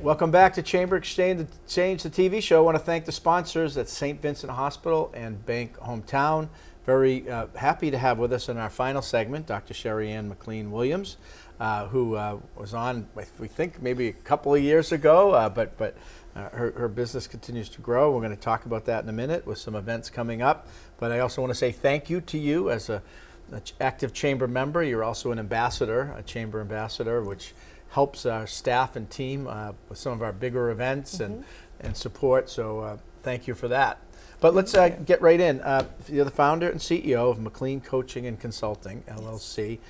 Welcome back to Chamber Exchange, the TV show. I want to thank the sponsors at St. Vincent Hospital and Bank Hometown. Very happy to have with us in our final segment Dr. Sheri-Ann McLean Williams, who was on, we think, maybe a couple of years ago, but her business continues to grow. We're going to talk about that in a minute with some events coming up. But I also want to say thank you to you as an active chamber member. You're also an ambassador, a chamber ambassador, which helps our staff and team with some of our bigger events and support. So thank you for that. But let's get right in. You're the founder and CEO of McLean Coaching and Consulting, LLC.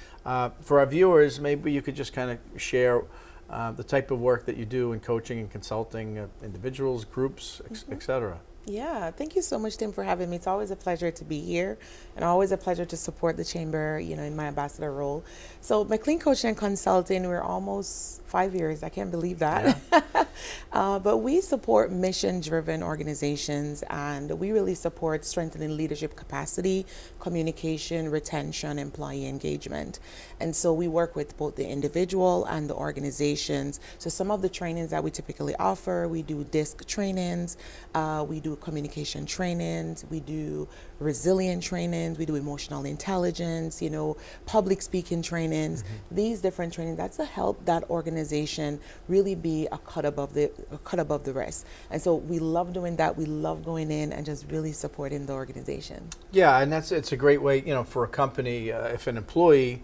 For our viewers, maybe you could just kind of share the type of work that you do in coaching and consulting individuals, groups, et cetera. Yeah, thank you so much, Tim, for having me. It's always a pleasure to be here and always a pleasure to support the chamber, in my ambassador role. So McLean Coaching and Consulting, we're almost 5 years. I can't believe that. Yeah. But we support mission-driven organizations, and we really support strengthening leadership capacity, communication, retention, employee engagement. And so we work with both the individual and the organizations. So some of the trainings that we typically offer, we do DISC trainings, we do communication trainings, we do resilient trainings, we do emotional intelligence, public speaking trainings. These different trainings, that's to help that organization really be a cut above the rest. And so we love doing that. We love going in and just really supporting the organization. Yeah, and it's a great way, for a company, if an employee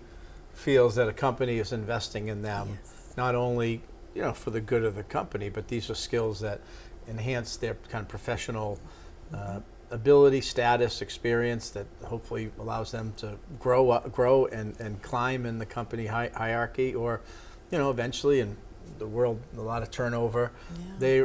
feels that a company is investing in them, not only, for the good of the company, but these are skills that enhance their kind of professional ability, status, experience that hopefully allows them to grow and climb in the company hierarchy, or eventually, in the world, a lot of turnover, they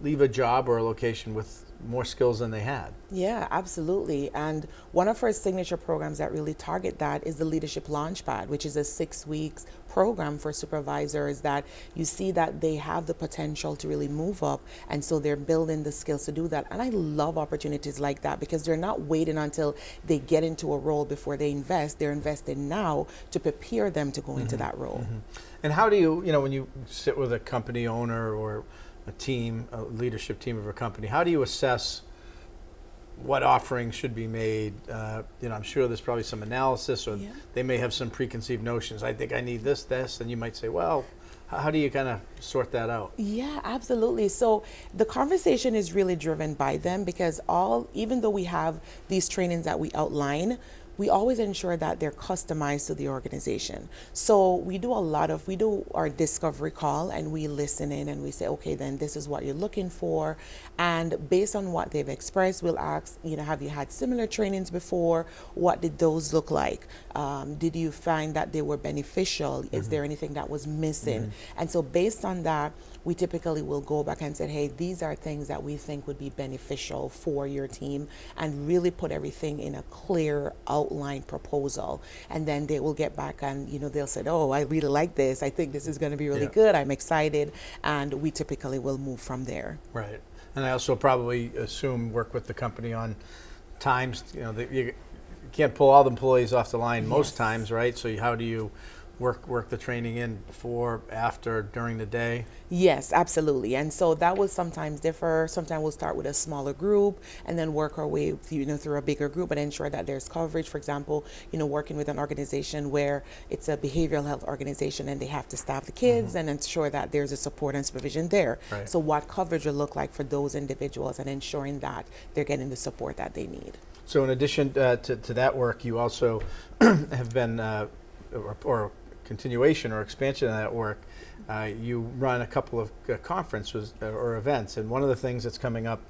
leave a job or a location with more skills than they had. Yeah, absolutely. And one of our signature programs that really target that is the Leadership Launchpad, which is a 6 weeks program for supervisors that you see that they have the potential to really move up, and so they're building the skills to do that. And I love opportunities like that because they're not waiting until they get into a role before they invest. They're investing now to prepare them to go into that role. And how do you, when you sit with a company owner or a team, a leadership team of a company, how do you assess what offerings should be made? I'm sure there's probably some analysis, or they may have some preconceived notions. I think I need this, and you might say, well, how do you kind of sort that out? Yeah, absolutely. So the conversation is really driven by them, because even though we have these trainings that we outline, we always ensure that they're customized to the organization. So we do our discovery call, and we listen in and we say, okay, then this is what you're looking for. And based on what they've expressed, we'll ask, have you had similar trainings before? What did those look like? Did you find that they were beneficial? Is there anything that was missing? And so based on that, we typically will go back and say, hey, these are things that we think would be beneficial for your team, and really put everything in a clear outline proposal. And then they will get back and, they'll say, oh, I really like this. I think this is going to be really good. I'm excited. And we typically will move from there. Right. And I also probably assume work with the company on times, you can't pull all the employees off the line most times, right? So how do you work the training in before, after, during the day? Yes, absolutely. And so that will sometimes differ. Sometimes we'll start with a smaller group and then work our way through a bigger group, and ensure that there's coverage. For example, working with an organization where it's a behavioral health organization and they have to staff the kids and ensure that there's a support and supervision there. Right. So what coverage will look like for those individuals, and ensuring that they're getting the support that they need. So in addition to that work, you also have been, or continuation or expansion of that work, you run a couple of conferences or events, and one of the things that's coming up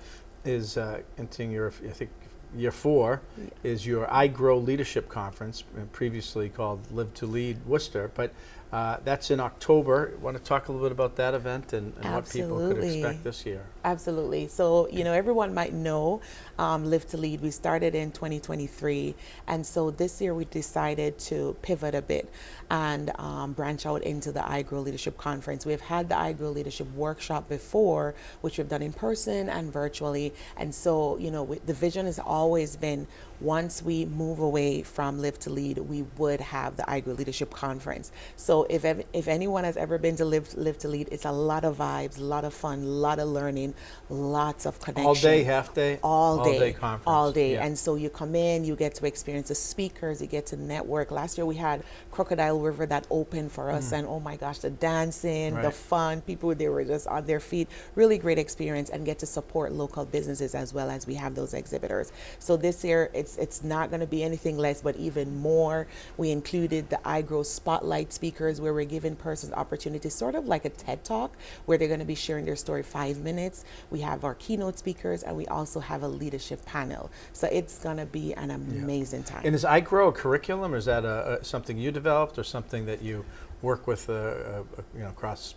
is into your, I think, year 4 is your IGRO Leadership Conference, previously called Live to Lead Worcester, but that's in October. Want to talk a little bit about that event and what people could expect this year? Absolutely. So, everyone might know Live to Lead. We started in 2023. And so this year we decided to pivot a bit and branch out into the IGRO Leadership Conference. We've had the IGRO Leadership Workshop before, which we've done in person and virtually. And so, the vision has always been, once we move away from Live to Lead, we would have the IGRO Leadership Conference. So if anyone has ever been to Live to Lead, it's a lot of vibes, a lot of fun, a lot of learning, lots of connection. All day, half day? All day conference. All day. Yeah. And so you come in, you get to experience the speakers, you get to network. Last year we had Crocodile River that opened for us, and oh my gosh, the dancing, the fun, people, they were just on their feet. Really great experience, and get to support local businesses as well as we have those exhibitors. So this year it's not going to be anything less but even more. We included the IGRO spotlight speakers, where we're giving persons opportunities, sort of like a TED Talk, where they're going to be sharing their story 5 minutes. We have our keynote speakers, and we also have a leadership panel. So it's going to be an amazing time. And is IGRO a curriculum, or is that something you developed, or something that you work with across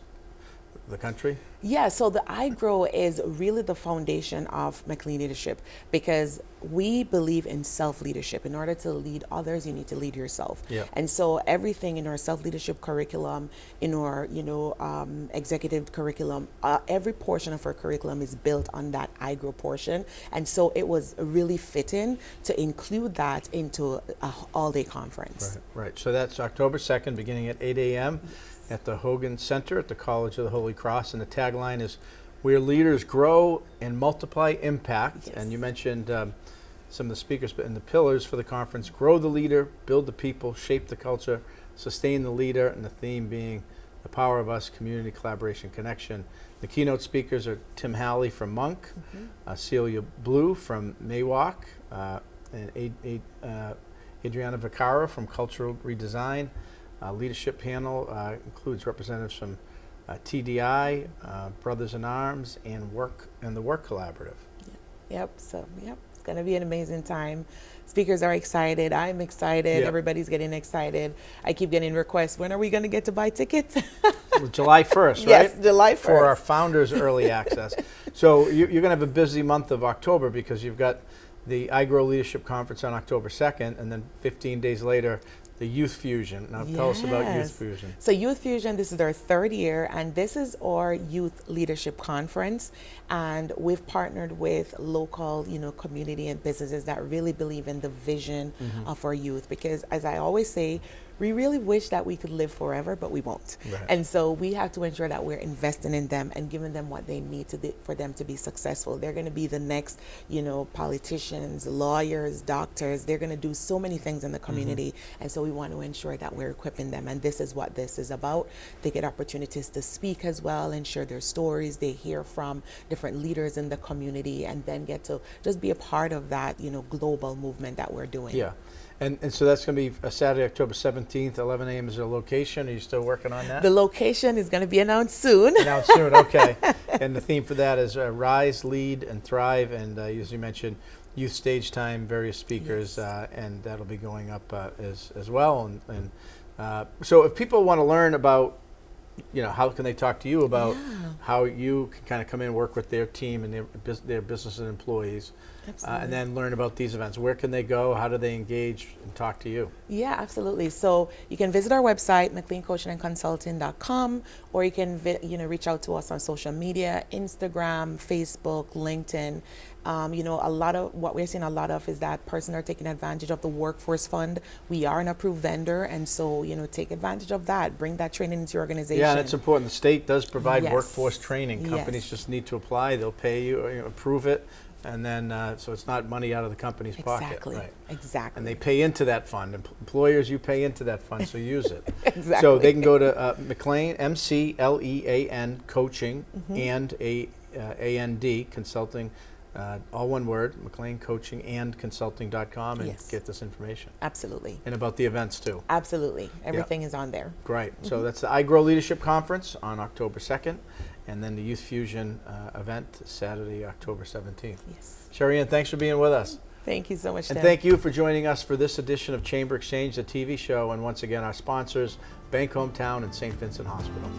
the country? Yeah, so the IGRO is really the foundation of McLean Leadership, because we believe in self-leadership. In order to lead others, you need to lead yourself. Yeah. And so everything in our self-leadership curriculum, in our executive curriculum, every portion of our curriculum is built on that IGRO portion. And so it was really fitting to include that into an all-day conference. Right. So that's October 2nd, beginning at 8 a.m. at the Hogan Center at the College of the Holy Cross. And the tagline is, "Where leaders grow and multiply impact." Yes. And you mentioned some of the speakers, but in the pillars for the conference: grow the leader, build the people, shape the culture, sustain the leader, and the theme being the power of us, community, collaboration, connection. The keynote speakers are Tim Halley from Monk, Celia Blue from Maywalk, and Adriana Vicaro from Cultural Redesign. Leadership panel includes representatives from TDI, Brothers in Arms, and the Work Collaborative. Yep. It's going to be an amazing time. Speakers are excited. I'm excited. Yep. Everybody's getting excited. I keep getting requests. When are we going to get to buy tickets? July 1st, right? Yes, July 1st. For our Founders Early Access. So you're going to have a busy month of October, because you've got the IGRO Leadership Conference on October 2nd, and then 15 days later, the Youth Fusion. Now tell us about Youth Fusion. So Youth Fusion, this is our 3rd year, and this is our Youth Leadership Conference. And we've partnered with local, community and businesses that really believe in the vision of our youth. Because as I always say, we really wish that we could live forever, but we won't. Right. And so we have to ensure that we're investing in them and giving them what they need for them to be successful. They're going to be the next, politicians, lawyers, doctors. They're going to do so many things in the community. And so we want to ensure that we're equipping them. And this is what this is about. They get opportunities to speak as well and share their stories. They hear from different leaders in the community, and then get to just be a part of that, global movement that we're doing. Yeah. And so that's going to be a Saturday, October 17th, 11 a.m. is the location. Are you still working on that? The location is going to be announced soon. Announced soon, okay. And the theme for that is Rise, Lead, and Thrive. And as you mentioned, youth stage time, various speakers, and that'll be going up as well. And so if people want to learn about, how can they talk to you about how you can kind of come in and work with their team and their business and employees, and then learn about these events? Where can they go? How do they engage and talk to you? Yeah, absolutely. So you can visit our website, McLeanCoachingandConsulting.com, or you can reach out to us on social media, Instagram, Facebook, LinkedIn. A lot of what we're seeing a lot of is that persons are taking advantage of the workforce fund. We are an approved vendor, and so take advantage of that. Bring that training into your organization. Yeah, that's important. The state does provide Yes. workforce training. Companies just need to apply. They'll pay you, approve it, and then so it's not money out of the company's pocket. Right. Exactly. And they pay into that fund. Employers, you pay into that fund, so use it. Exactly. So they can go to McLean, McLean Coaching, and AND Consulting. All one word, McLeanCoachingandConsulting.com, and get this information. Absolutely. And about the events too. Absolutely. Everything is on there. Great. So that's the IGRO Leadership Conference on October 2nd, and then the Youth Fusion event Saturday, October 17th. Yes. Sheri-Ann, thanks for being with us. Thank you so much, Tim. And thank you for joining us for this edition of Chamber Exchange, the TV show, and once again our sponsors, Bank Hometown and St. Vincent Hospital.